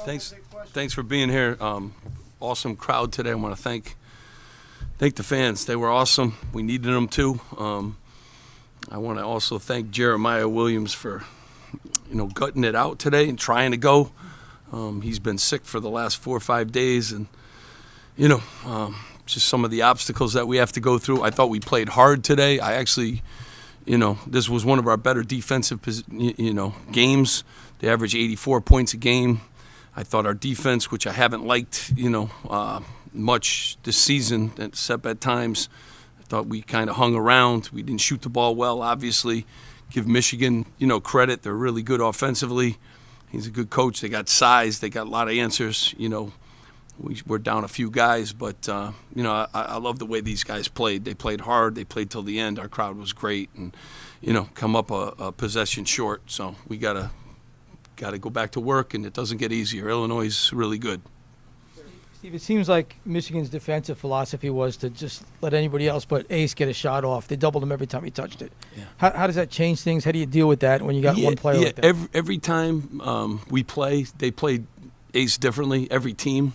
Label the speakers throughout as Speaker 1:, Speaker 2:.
Speaker 1: Thanks for being here. Awesome crowd today. I want to thank the fans. They were awesome. We needed them too. I want to also thank Jeremiah Williams for gutting it out today and trying to go. He's been sick for the last 4 or 5 days, and just some of the obstacles that we have to go through. I thought we played hard today. I actually, this was one of our better defensive games. They average 84 points a game. I thought our defense, which I haven't liked, much this season, except at times, I thought we kind of hung around. We didn't shoot the ball well, obviously. Give Michigan, credit. They're really good offensively. He's a good coach. They got size. They got a lot of answers. We're down a few guys, but, I love the way these guys played. They played hard. They played till the end. Our crowd was great and, come up a possession short. So we got to go back to work, and it doesn't get easier. Illinois is really good.
Speaker 2: Steve, it seems like Michigan's defensive philosophy was to just let anybody else but Ace get a shot off. They doubled him every time he touched it. Yeah. How does that change things? How do you deal with that when you got one player like that?
Speaker 1: Every time we play, they play Ace differently, every team,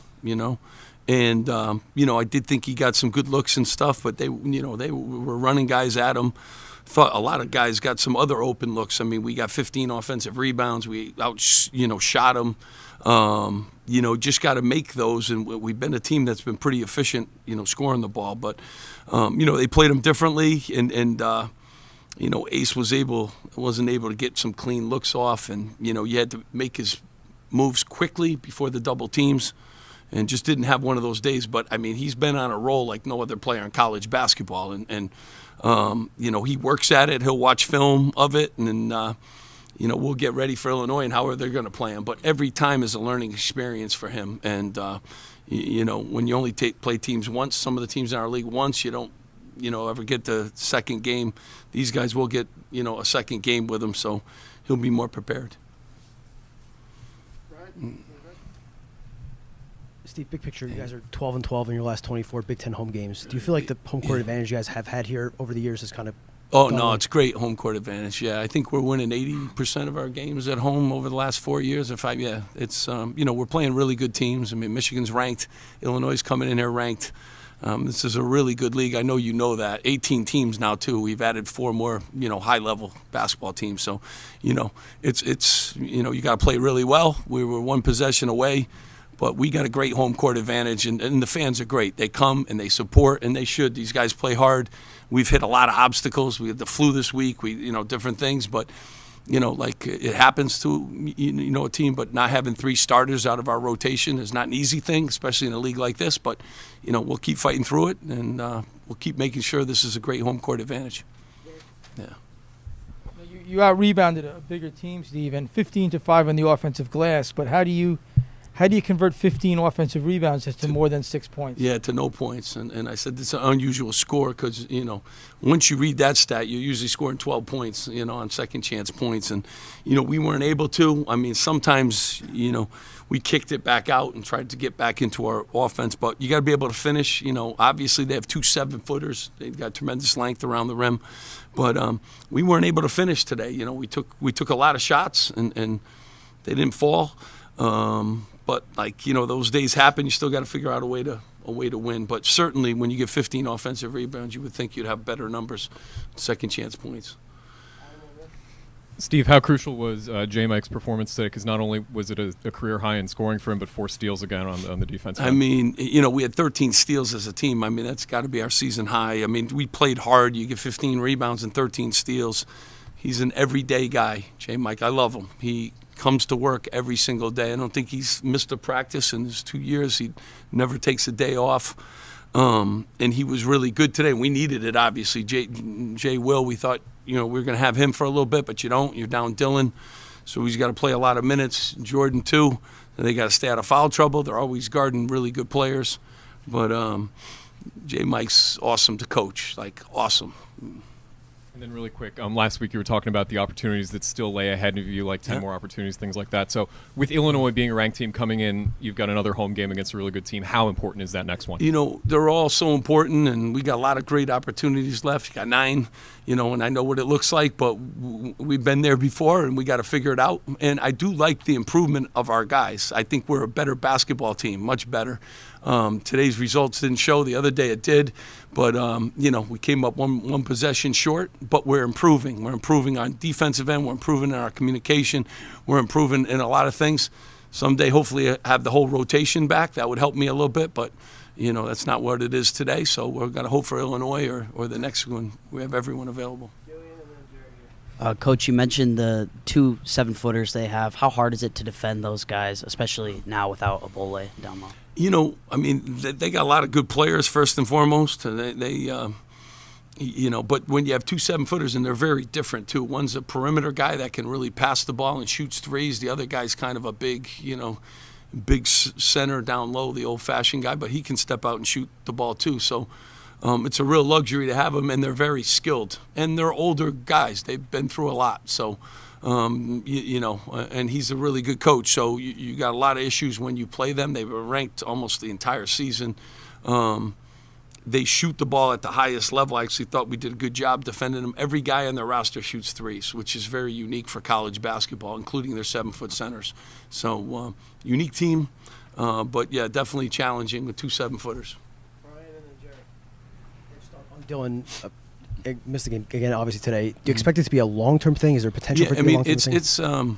Speaker 1: And, I did think he got some good looks and stuff, but they were running guys at him. Thought a lot of guys got some other open looks. I mean, we got 15 offensive rebounds. We shot them. Just got to make those, and we've been a team that's been pretty efficient, scoring the ball. But, they played them differently, and Ace wasn't able to get some clean looks off, and you had to make his moves quickly before the double teams, and just didn't have one of those days. But I mean, he's been on a roll like no other player in college basketball, and he works at it. He'll watch film of it, and then, we'll get ready for Illinois and how they're going to play him. But every time is a learning experience for him. And, when you only play teams once, some of the teams in our league once, you don't, ever get the second game. These guys will get, a second game with him, so he'll be more prepared.
Speaker 3: Steve, big picture, you guys are 12-12 in your last 24 Big Ten home games. Do you feel like the home court advantage you guys have had here over the years is kind of
Speaker 1: no, it's great home court advantage. Yeah, I think we're winning 80% of our games at home over the last 4 years. It's we're playing really good teams. I mean, Michigan's ranked, Illinois is coming in here ranked. This is a really good league. I know you know that. 18 teams now too. We've added 4 more, high-level basketball teams. So, it's you got to play really well. We were one possession away. But we got a great home court advantage, and the fans are great. They come and they support, and they should. These guys play hard. We've hit a lot of obstacles. We had the flu this week. We, different things. But, like it happens to, a team. But not having 3 starters out of our rotation is not an easy thing, especially in a league like this. But, we'll keep fighting through it, and we'll keep making sure this is a great home court advantage. Yeah.
Speaker 2: You out-rebounded a bigger team, Steve, and 15-5 on the offensive glass. But how do you convert 15 offensive rebounds to more than 6 points?
Speaker 1: Yeah, to no points. And I said it's an unusual score because, once you read that stat, you're usually scoring 12 points, on second chance points. And, we weren't able to. I mean, sometimes, we kicked it back out and tried to get back into our offense. But you got to be able to finish. Obviously they have 2 7-footers. They've got tremendous length around the rim. But we weren't able to finish today. We took a lot of shots and they didn't fall. But those days happen. You still got to figure out a way to win. But certainly, when you get 15 offensive rebounds, you would think you'd have better numbers, second chance points.
Speaker 4: Steve, how crucial was Jamichael's performance today? Because not only was it a career high in scoring for him, but 4 steals again on the defense.
Speaker 1: I mean, we had 13 steals as a team. I mean, that's got to be our season high. I mean, we played hard. You get 15 rebounds and 13 steals. He's an everyday guy, Jamichael. I love him. He comes to work every single day. I don't think he's missed a practice in his 2 years. He never takes a day off. And he was really good today. We needed it, obviously. Jay Will, we thought, we were going to have him for a little bit, but you don't. You're down Dylan. So he's got to play a lot of minutes. Jordan, too. They got to stay out of foul trouble. They're always guarding really good players. But Jay Mike's awesome to coach, awesome.
Speaker 4: And then really quick, last week you were talking about the opportunities that still lay ahead of you, like 10 more opportunities, things like that. So with Illinois being a ranked team coming in, you've got another home game against a really good team. How important is that next one?
Speaker 1: They're all so important, and we got a lot of great opportunities left. You got 9, and I know what it looks like, but we've been there before, and we got to figure it out. And I do like the improvement of our guys. I think we're a better basketball team, much better. Today's results didn't show. The other day it did. But, we came up one possession short, but we're improving. We're improving on defensive end. We're improving in our communication. We're improving in a lot of things. Someday, hopefully, have the whole rotation back. That would help me a little bit, but, that's not what it is today. So we're going to hope for Illinois or the next one. We have everyone available.
Speaker 5: Coach, you mentioned the 2 7-footers they have. How hard is it to defend those guys, especially now without a Bole down low?
Speaker 1: They got a lot of good players, first and foremost. But when you have 2 7-footers, and they're very different, too. One's a perimeter guy that can really pass the ball and shoots threes. The other guy's kind of a big center down low, the old-fashioned guy, but he can step out and shoot the ball, too. So it's a real luxury to have them, and they're very skilled. And they're older guys. They've been through a lot. So and he's a really good coach. So you got a lot of issues when you play them. They were ranked almost the entire season. They shoot the ball at the highest level. I actually thought we did a good job defending them. Every guy on their roster shoots threes, which is very unique for college basketball, including their 7-foot centers. So unique team, but, yeah, definitely challenging with 2 7-footers.
Speaker 3: Brian and then Jerry. Dylan, missed the game again, obviously, today. Do you expect it to be a long-term thing? Is there potential for it to be a long-term thing?
Speaker 1: It's a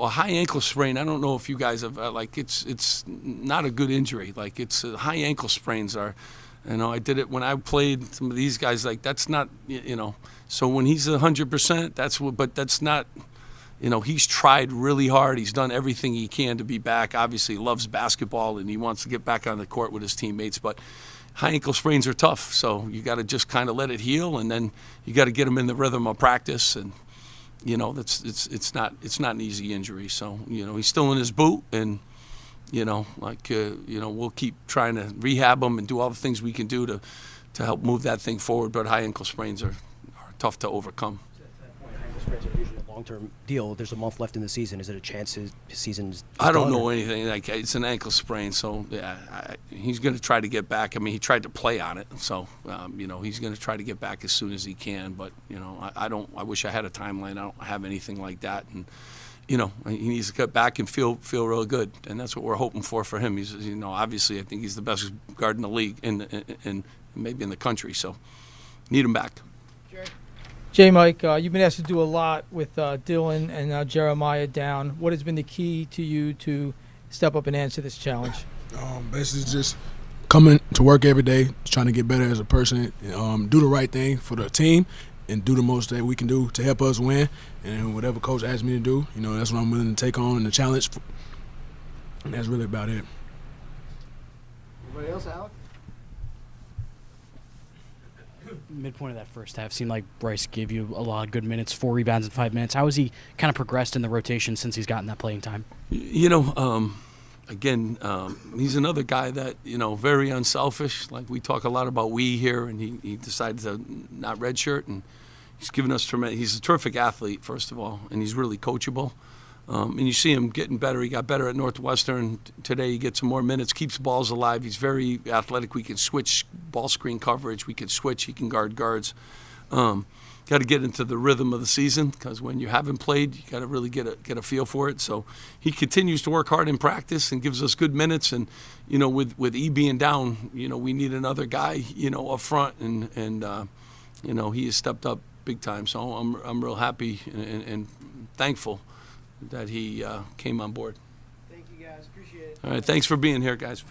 Speaker 1: high ankle sprain. I don't know if you guys have, it's not a good injury. It's high ankle sprains are, I did it when I played some of these guys. That's not, so when he's 100%, but that's not, he's tried really hard. He's done everything he can to be back. Obviously, he loves basketball, and he wants to get back on the court with his teammates, but high ankle sprains are tough, so you got to just kind of let it heal, and then you got to get him in the rhythm of practice. And it's not an easy injury. So he's still in his boot, and we'll keep trying to rehab him and do all the things we can do to help move that thing forward. But high ankle sprains are tough to overcome.
Speaker 3: Ankle sprains are usually a long-term deal. There's a month left in the season. Is it a chance his season's
Speaker 1: I don't know anything. It's an ankle sprain, so he's going to try to get back. He tried to play on it, so he's going to try to get back as soon as he can. But I wish I had a timeline. I don't have anything like that, and he needs to get back and feel real good, and that's what we're hoping for him. He's obviously I think he's the best guard in the league and maybe in the country. So need him back.
Speaker 2: J-Mike, you've been asked to do a lot with Dylan and now Jeremiah down. What has been the key to you to step up and answer this challenge?
Speaker 6: Basically just coming to work every day, trying to get better as a person, do the right thing for the team, and do the most that we can do to help us win. And whatever coach asks me to do, that's what I'm willing to take on the challenge. And that's really about it.
Speaker 3: Anybody else, Alex?
Speaker 5: Midpoint of that first half seemed like Bryce gave you a lot of good minutes, 4 rebounds in 5 minutes. How has he kind of progressed in the rotation since he's gotten that playing time?
Speaker 1: He's another guy that, very unselfish. Like we talk a lot about here, and he decided to not redshirt, and he's given us tremendous. He's a terrific athlete, first of all, and he's really coachable. And you see him getting better. He got better at Northwestern. Today he gets some more minutes, keeps balls alive. He's very athletic. We can switch ball screen coverage. We can switch. He can guard guards. Got to get into the rhythm of the season because when you haven't played, you got to really get a feel for it. So he continues to work hard in practice and gives us good minutes. And with E being down, we need another guy, up front, and he has stepped up big time. So I'm real happy and thankful that he came on board.
Speaker 3: Thank you, guys. Appreciate it.
Speaker 1: All right, thanks for being here, guys.